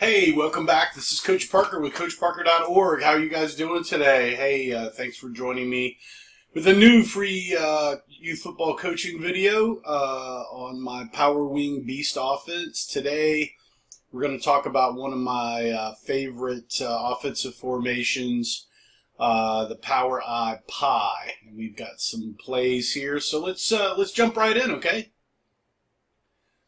Hey, welcome back. This is Coach Parker with CoachParker.org. How are you guys doing today? Hey, thanks for joining me with a new free youth football coaching video on my Power Wing Beast offense. Today, we're going to talk about one of my favorite offensive formations, the Power I Pie. And we've got some plays here, so let's jump right in, okay?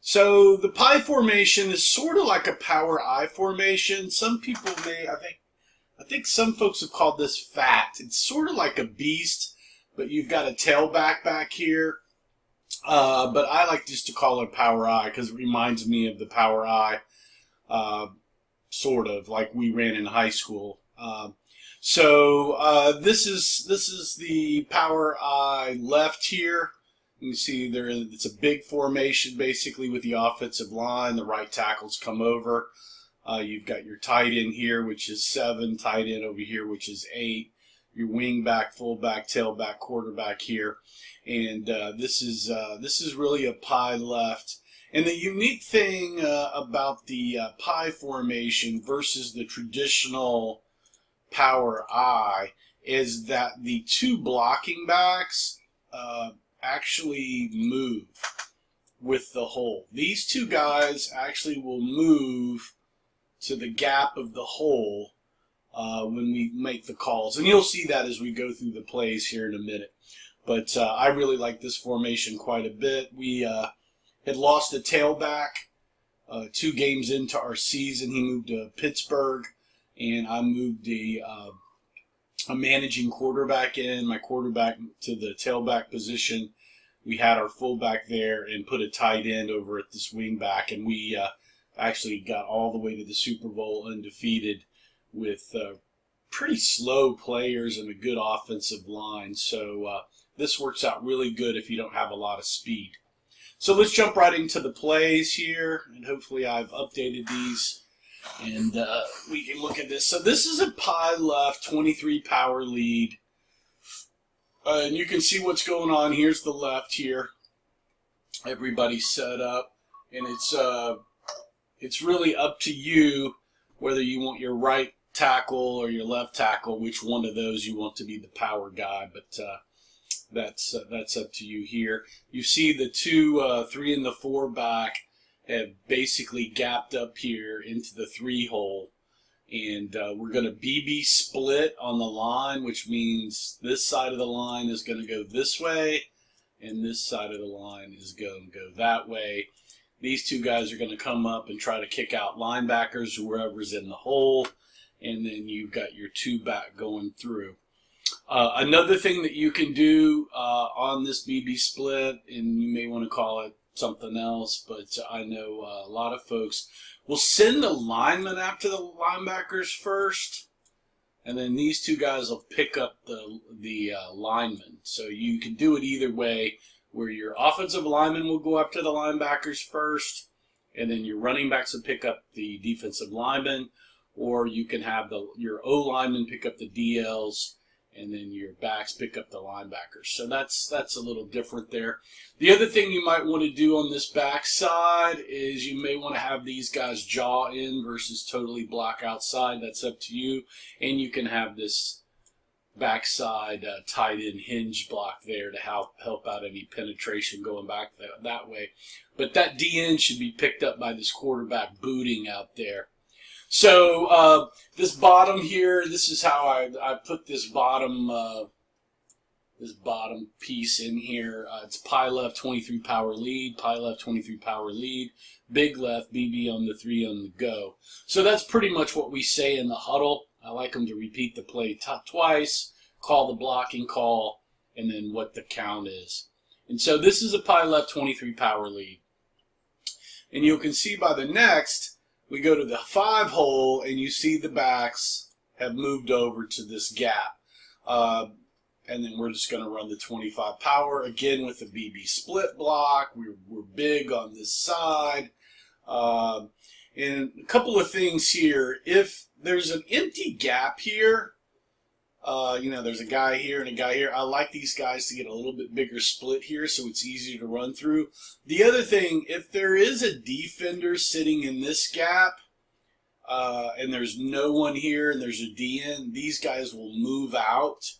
So the pie formation is sort of like a power I formation. Some people I think some folks have called this fat. It's sort of like a beast, but you've got a tailback back here. But I like just to call it power I because it reminds me of the power I, sort of like we ran in high school. This is the power I left here. You can see it's a big formation basically with the offensive line. The right tackles come over. You've got your tight end here, which is 7, tight end over here, which is 8. Your wing back, fullback, tailback, quarterback here, and this is really a pie left. And the unique thing about the pie formation versus the traditional power I is that the two blocking backs actually move with the hole. These two guys actually will move to the gap of the hole when we make the calls. And you'll see that as we go through the plays here in a minute. But I really like this formation quite a bit. We had lost a tailback 2 games into our season. He moved to Pittsburgh, and I moved a managing quarterback in, my quarterback to the tailback position. We had our fullback there and put a tight end over at this wing back, and we actually got all the way to the Super Bowl undefeated with pretty slow players and a good offensive line. So this works out really good if you don't have a lot of speed. So let's jump right into the plays here, and hopefully I've updated these. And we can look at this. So this is a pie left, 23 power lead. And you can see what's going on. Here's the left here. Everybody's set up. And it's really up to you whether you want your right tackle or your left tackle, which one of those you want to be the power guy. But that's up to you here. You see the 2, 3, and the 4 back have basically gapped up here into the 3 hole, and we're going to BB split on the line, which means this side of the line is going to go this way and this side of the line is going to go that way. These 2 guys are going to come up and try to kick out linebackers, whoever's in the hole, and then you've got your 2 back going through. Another thing that you can do on this BB split, and you may want to call it something else, but I know a lot of folks will send the lineman after the linebackers first, and then these 2 guys will pick up the lineman. So you can do it either way, where your offensive lineman will go up to the linebackers first, and then your running backs will pick up the defensive lineman, or you can have your O lineman pick up the DLs, and then your backs pick up the linebackers. So that's a little different there. The other thing you might want to do on this back side is you may want to have these guys jaw in versus totally block outside. That's up to you. And you can have this backside tight end hinge block there to help out any penetration going back that way. But that DN should be picked up by this quarterback booting out there. So this bottom here, this is how I put this bottom piece in here. It's pie left, 23 power lead, pie left, 23 power lead, big left, BB on the 3 on the go. So that's pretty much what we say in the huddle. I like them to repeat the play twice, call the blocking call, and then what the count is. And so this is a pie left, 23 power lead. And you can see by the next, we go to the 5 hole, and you see the backs have moved over to this gap. And then we're just going to run the 25 power, again with the BB split block. We're big on this side. And a couple of things here. If there's an empty gap here, there's a guy here and a guy here. I like these guys to get a little bit bigger split here so it's easier to run through. The other thing, if there is a defender sitting in this gap, and there's no one here, and there's a DN, these guys will move out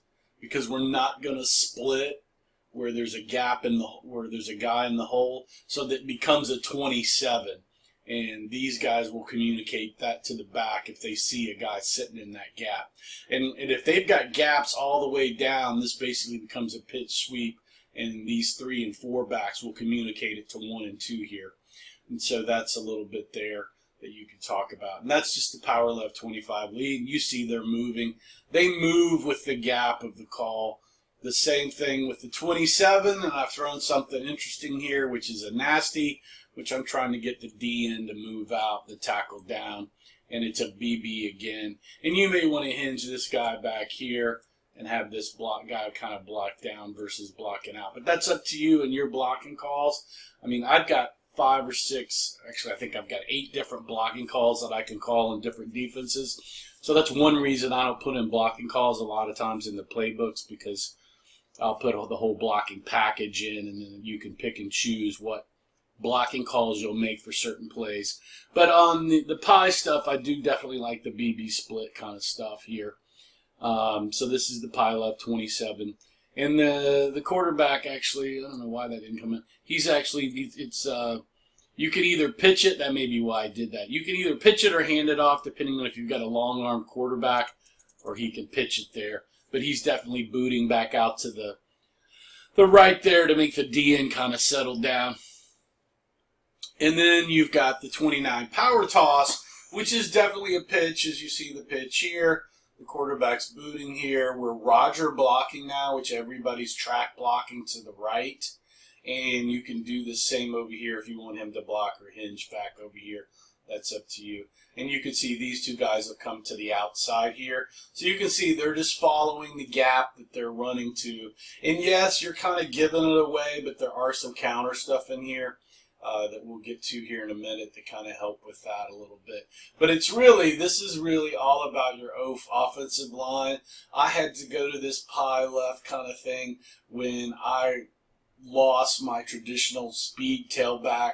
because we're not going to split where there's a gap where there's a guy in the hole, so that becomes a 27. And these guys will communicate that to the back if they see a guy sitting in that gap. And if they've got gaps all the way down, this basically becomes a pitch sweep, and these 3 and 4 backs will communicate it to 1 and 2 here. And so that's a little bit there that you can talk about. And that's just the power left 25 lead. You see they're moving. They move with the gap of the call. The same thing with the 27, and I've thrown something interesting here, which is a nasty, which I'm trying to get the DN to move out, the tackle down, and it's a BB again. And you may want to hinge this guy back here and have this block guy kind of block down versus blocking out. But that's up to you and your blocking calls. I mean, I've got 5 or 6, actually I think I've got 8 different blocking calls that I can call in different defenses. So that's one reason I don't put in blocking calls a lot of times in the playbooks, because I'll put the whole blocking package in, and then you can pick and choose what blocking calls you'll make for certain plays. But on the pie stuff, I do definitely like the BB split kind of stuff here. So this is the pie left 27. And the quarterback, actually, I don't know why that didn't come in. He's actually, you can either pitch it, that may be why I did that. You can either pitch it or hand it off, depending on if you've got a long arm quarterback, or he can pitch it there. But he's definitely booting back out to the right there to make the DN kind of settle down. And then you've got the 29 power toss, which is definitely a pitch, as you see the pitch here. The quarterback's booting here. We're Roger blocking now, which everybody's track blocking to the right. And you can do the same over here if you want him to block or hinge back over here. That's up to you. And you can see these 2 guys have come to the outside here. So you can see they're just following the gap that they're running to. And yes, you're kind of giving it away, but there are some counter stuff in here that we'll get to here in a minute to kind of help with that a little bit. But this is really all about your offensive line. I had to go to this pie left kind of thing when I lost my traditional speed tailback.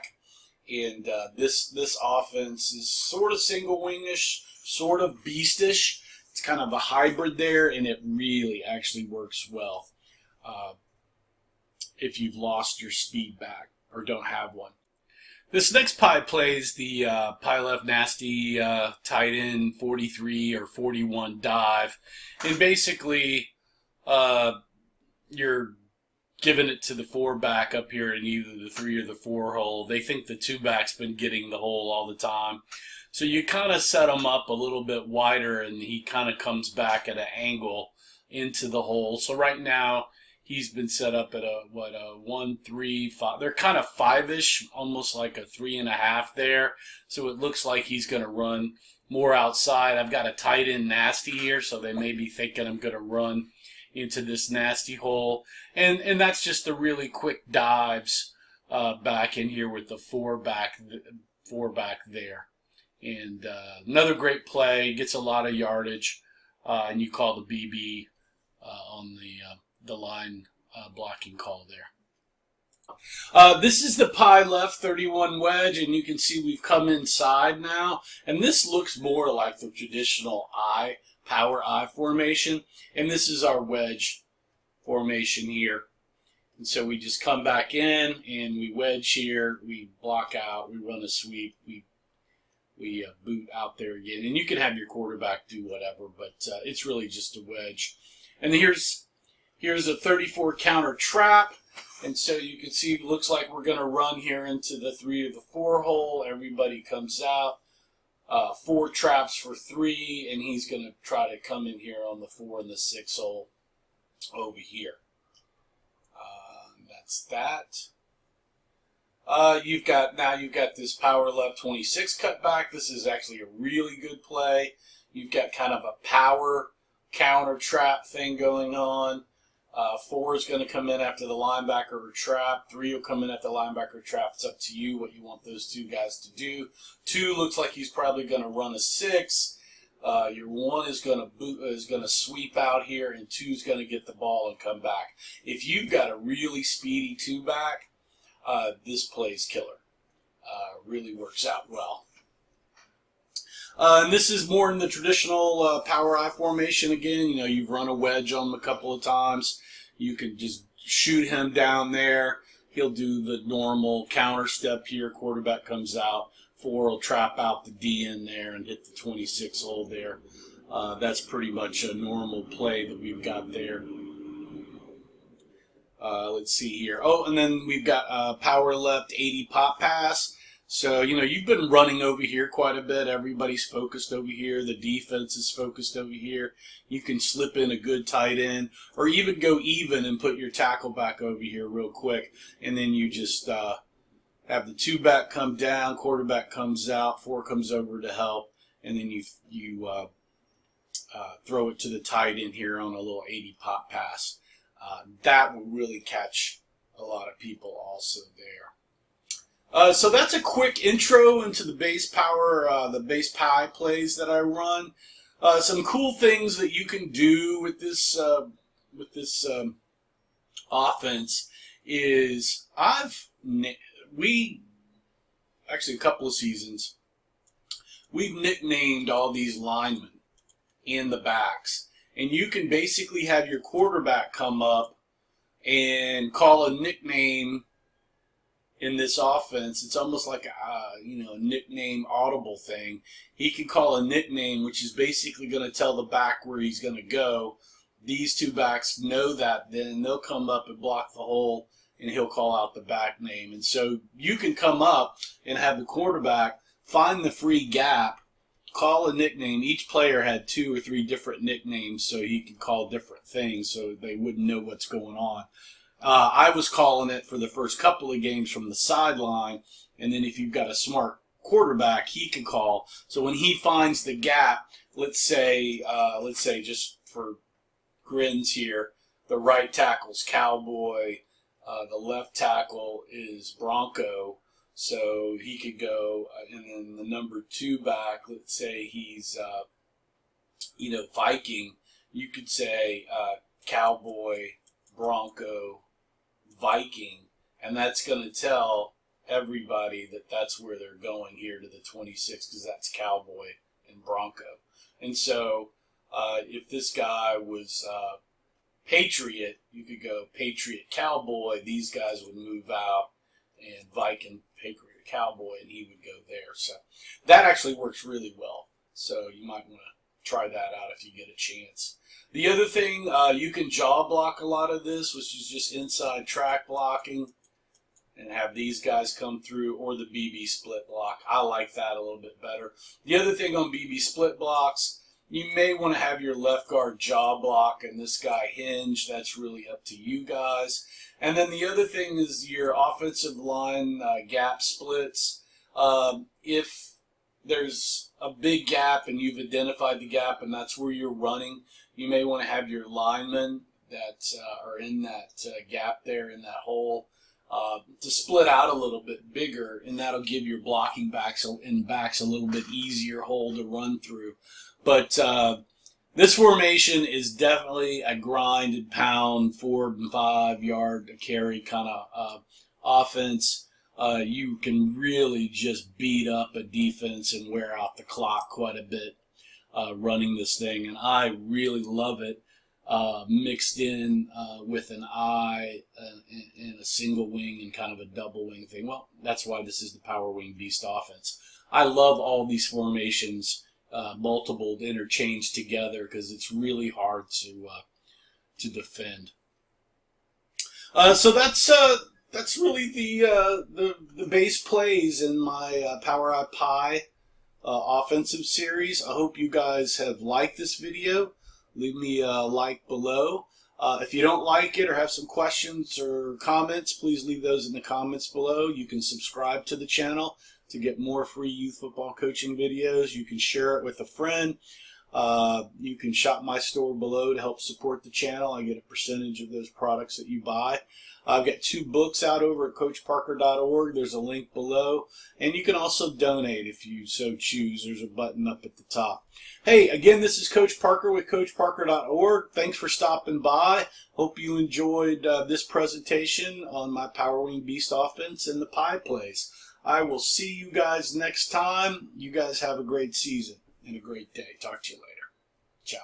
And this offense is sort of single wingish, sort of beastish. It's kind of a hybrid there, and it really actually works well if you've lost your speed back or don't have one. This next pie plays the pie left nasty tight end 43 or 41 dive, and basically you're giving it to the 4 back up here in either the 3 or the 4 hole. They think the 2 back's been getting the hole all the time. So you kind of set him up a little bit wider, and he kind of comes back at an angle into the hole. So right now he's been set up at a 1, 3, 5. They're kind of 5-ish, almost like a 3.5 there. So it looks like he's going to run more outside. I've got a tight end nasty here, so they may be thinking I'm going to run into this nasty hole, and that's just the really quick dives back in here with the 4 back there. And another great play, gets a lot of yardage, and you call the BB on the line blocking call there. This is the pie left 31 wedge, and you can see we've come inside now, and this looks more like the traditional power I formation, and this is our wedge formation here. And so we just come back in and we wedge here, we block out, we run a sweep, we boot out there again. And you can have your quarterback do whatever, but it's really just a wedge. And here's a 34 counter trap, and so you can see it looks like we're going to run here into the 3 or the 4 hole. Everybody comes out. 4 traps for 3, and he's going to try to come in here on the 4 and the 6 hole over here. That's that. You've got this power left 26 cutback. This is actually a really good play. You've got kind of a power counter trap thing going on. 4 is going to come in after the linebacker or trap. 3 will come in at the linebacker trap. It's up to you what you want those 2 guys to do. 2 looks like he's probably going to run a 6. Your 1 is going to sweep out here, and 2 is going to get the ball and come back. If you've got a really speedy 2 back, this play's killer. Really works out well. And this is more in the traditional power I formation again. You know, you've run a wedge on him a couple of times. You can just shoot him down there. He'll do the normal counter step here. Quarterback comes out. 4 will trap out the D in there and hit the 26 hole there. That's pretty much a normal play that we've got there. Let's see here. Oh, and then we've got power left 80 pop pass. So, you know, you've been running over here quite a bit. Everybody's focused over here. The defense is focused over here. You can slip in a good tight end or even go even and put your tackle back over here real quick. And then you just have the 2 back come down, quarterback comes out, 4 comes over to help, and then you throw it to the tight end here on a little 80 pop pass. That will really catch a lot of people also there. So that's a quick intro into the base power, the base pie plays that I run. Some cool things that you can do with this offense is actually a couple of seasons, we've nicknamed all these linemen in the backs. And you can basically have your quarterback come up and call a nickname in this offense. It's almost like a nickname audible thing. He can call a nickname, which is basically going to tell the back where he's going to go. These 2 backs know that, then they'll come up and block the hole, and he'll call out the back name. And so you can come up and have the quarterback find the free gap, call a nickname. Each player had 2 or 3 different nicknames, so he could call different things so they wouldn't know what's going on. I was calling it for the first couple of games from the sideline, and then if you've got a smart quarterback, he can call. So when he finds the gap, let's say just for grins here, the right tackle's Cowboy, the left tackle is Bronco. So he could go, and then the number 2 back, let's say he's, Viking. You could say Cowboy, Bronco, Viking, and that's going to tell everybody that that's where they're going here to the 26, because that's Cowboy and Bronco. And so if this guy was Patriot, you could go Patriot, Cowboy. These guys would move out, and Viking, Patriot, Cowboy, and he would go there. So that actually works really well. So you might want to try that out if you get a chance. The other thing, you can jaw block a lot of this, which is just inside track blocking, and have these guys come through, or the BB split block. I like that a little bit better. The other thing on BB split blocks, you may want to have your left guard jaw block and this guy hinge. That's really up to you guys. And then the other thing is your offensive line gap splits. If there's a big gap and you've identified the gap and that's where you're running, you may want to have your linemen that are in that gap there in that hole to split out a little bit bigger, and that'll give your blocking backs a little bit easier hole to run through. But this formation is definitely a grind and pound, 4 and 5 yard carry kind of offense. You can really just beat up a defense and wear out the clock quite a bit running this thing, and I really love it mixed in with an I and a single wing and kind of a double wing thing. Well, that's why this is the Power Wing Beast offense. I love all these formations. Multiple interchanged together because it's really hard to defend. So that's really the base plays in my Power Eye Pie offensive series. I hope you guys have liked this video. Leave me a like below. If you don't like it or have some questions or comments, please leave those in the comments below. You can subscribe to the channel to get more free youth football coaching videos. You can share it with a friend. You can shop my store below to help support the channel. I get a percentage of those products that you buy. I've got 2 books out over at CoachParker.org. There's a link below. And you can also donate if you so choose. There's a button up at the top. Hey, again, this is Coach Parker with CoachParker.org. Thanks for stopping by. Hope you enjoyed this presentation on my Power Wing Beast offense and the pie plays. I will see you guys next time. You guys have a great season. and a great day. Talk to you later. Ciao.